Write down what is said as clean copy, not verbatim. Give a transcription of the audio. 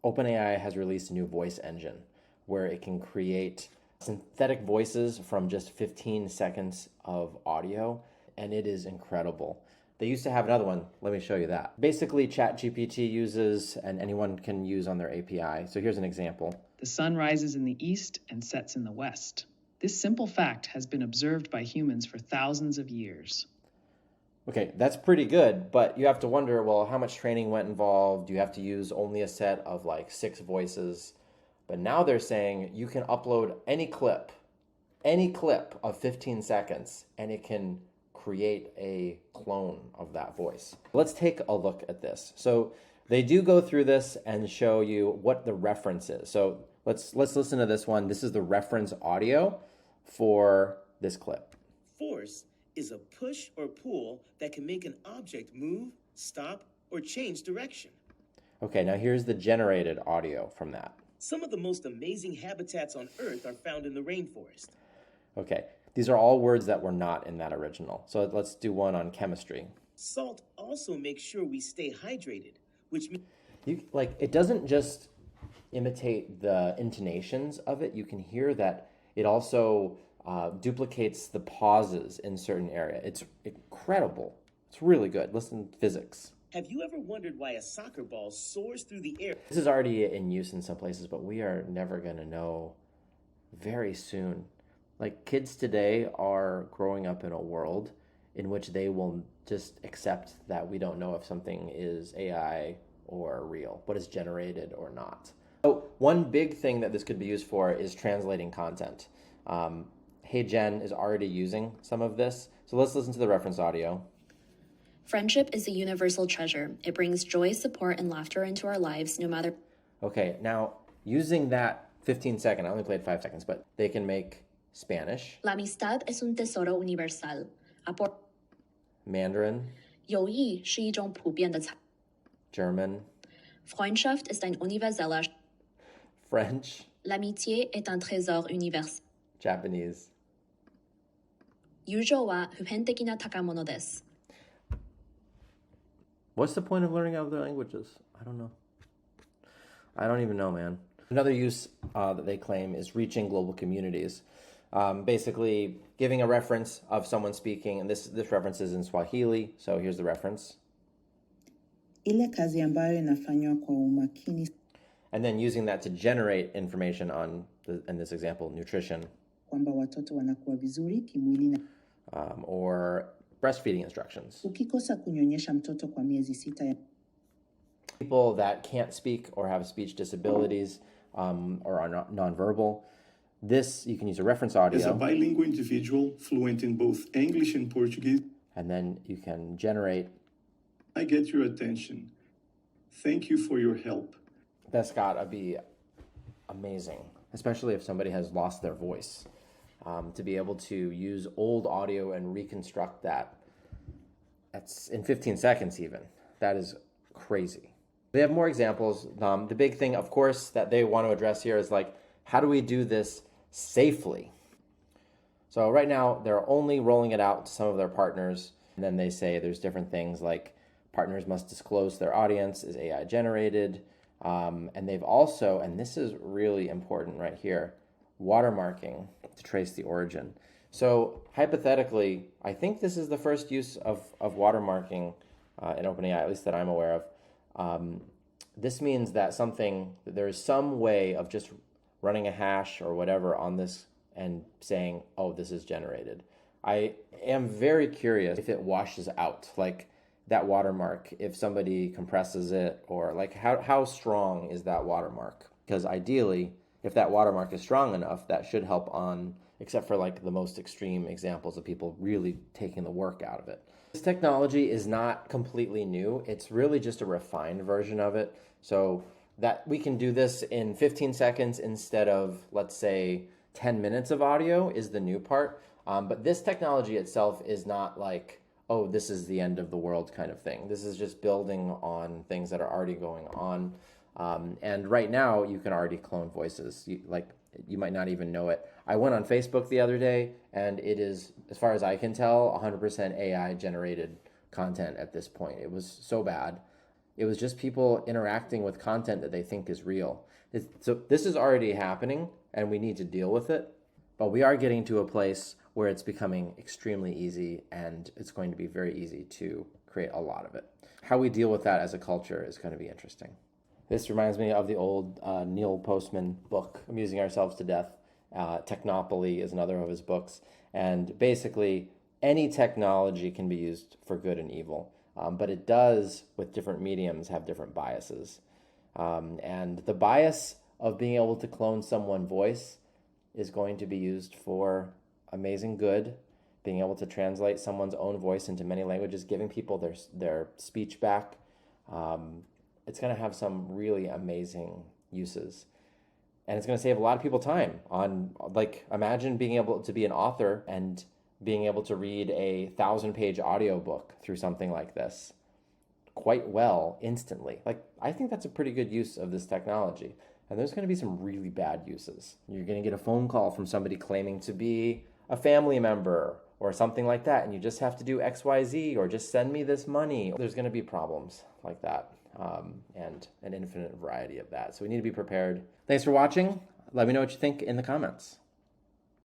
OpenAI has released a new voice engine where it can create synthetic voices from just 15 seconds of audio, and it is incredible. They used to have another one. Let me show you that. Basically, ChatGPT uses, and anyone can use on their API. So here's an example. The sun rises in the east and sets in the west. This simple fact has been observed by humans for thousands of years. Okay, that's pretty good, but you have to wonder, well, how much training went involved? Do you have to use only a set of like 6 voices? But now they're saying you can upload any clip of 15 seconds, and it can create a clone of that voice. Let's take a look at this. So they do go through this and show you what the reference is. So let's listen to this one. This is the reference audio for this clip. Force is a push or pull that can make an object move, stop, or change direction. Okay, now here's the generated audio from that. Some of the most amazing habitats on Earth are found in the rainforest. Okay, these are all words that were not in that original. So let's do one on chemistry. Salt also makes sure we stay hydrated, which means it doesn't just imitate the intonations of it. You can hear that it also duplicates the pauses in certain area. It's incredible. It's really good. Listen to physics. Have you ever wondered why a soccer ball soars through the air? This is already in use in some places, but we are never going to know very soon. Like, kids today are growing up in a world in which they will just accept that we don't know if something is AI or real, what is generated or not. So one big thing that this could be used for is translating content. Hey Jen is already using some of this. So let's listen to the reference audio. Friendship is a universal treasure. It brings joy, support, and laughter into our lives, no matter. Okay, now using that 15-second, I only played 5 seconds, but they can make Spanish. La amistad es un tesoro universal. Mandarin. 友谊是一种普遍的财。German. Freundschaft ist ein universeller. French. L'amitié est un trésor universel. Japanese. 友情は普遍的な宝物です。What's the point of learning other languages? I don't know. I don't even know, man. Another use that they claim is reaching global communities. Basically giving a reference of someone speaking, and this reference is in Swahili, so here's the reference. Ile kazi ambayo inafanywa kwa umakini. And then using that to generate information on, in this example, nutrition. Kwamba watoto wanakuwa vizuri kimwili na or breastfeeding instructions. Ukikosa kunyonyesha mtoto kwa miezi 6 People that can't speak or have speech disabilities or are nonverbal. This, you can use a reference audio. As a bilingual individual, fluent in both English and Portuguese. And then you can generate. I get your attention. Thank you for your help. That's gotta be amazing, especially if somebody has lost their voice. To be able to use old audio and reconstruct that. That's in 15 seconds even. That is crazy. They have more examples. The big thing, of course, that they want to address here is like, how do we do this safely? So right now, they're only rolling it out to some of their partners. And then they say there's different things like partners must disclose their audience is AI generated. And they've also, and this is really important right here, watermarking to trace the origin. So hypothetically, I think this is the first use of watermarking in OpenAI, at least that I'm aware of. This means that there is some way of just running a hash or whatever on this and saying, oh, this is generated. I am very curious if it washes out, like that watermark, if somebody compresses it, or like how strong is that watermark? Because ideally, if that watermark is strong enough, that should help on, except for like the most extreme examples of people really taking the work out of it. This technology is not completely new. It's really just a refined version of it. So that we can do this in 15 seconds instead of, let's say, 10 minutes of audio is the new part. But this technology itself is not like, oh, this is the end of the world kind of thing. This is just building on things that are already going on. And right now, you can already clone voices. You might not even know it. I went on Facebook the other day, and it is, as far as I can tell, 100% AI-generated content at this point. It was so bad. It was just people interacting with content that they think is real. So this is already happening, and we need to deal with it. But we are getting to a place where it's becoming extremely easy, and it's going to be very easy to create a lot of it. How we deal with that as a culture is going to be interesting. This reminds me of the old Neil Postman book, Amusing Ourselves to Death. Technopoly is another of his books. And basically, any technology can be used for good and evil. But it does, with different mediums, have different biases. And the bias of being able to clone someone's voice is going to be used for amazing good, being able to translate someone's own voice into many languages, giving people their speech back. It's going to have some really amazing uses. And it's going to save a lot of people time on, like, imagine being able to be an author and being able to read a 1,000-page audiobook through something like this quite well instantly. Like, I think that's a pretty good use of this technology. And there's going to be some really bad uses. You're going to get a phone call from somebody claiming to be a family member or something like that, and you just have to do XYZ or just send me this money. There's going to be problems like that, and an infinite variety of that. So we need to be prepared. Thanks for watching. Let me know what you think in the comments.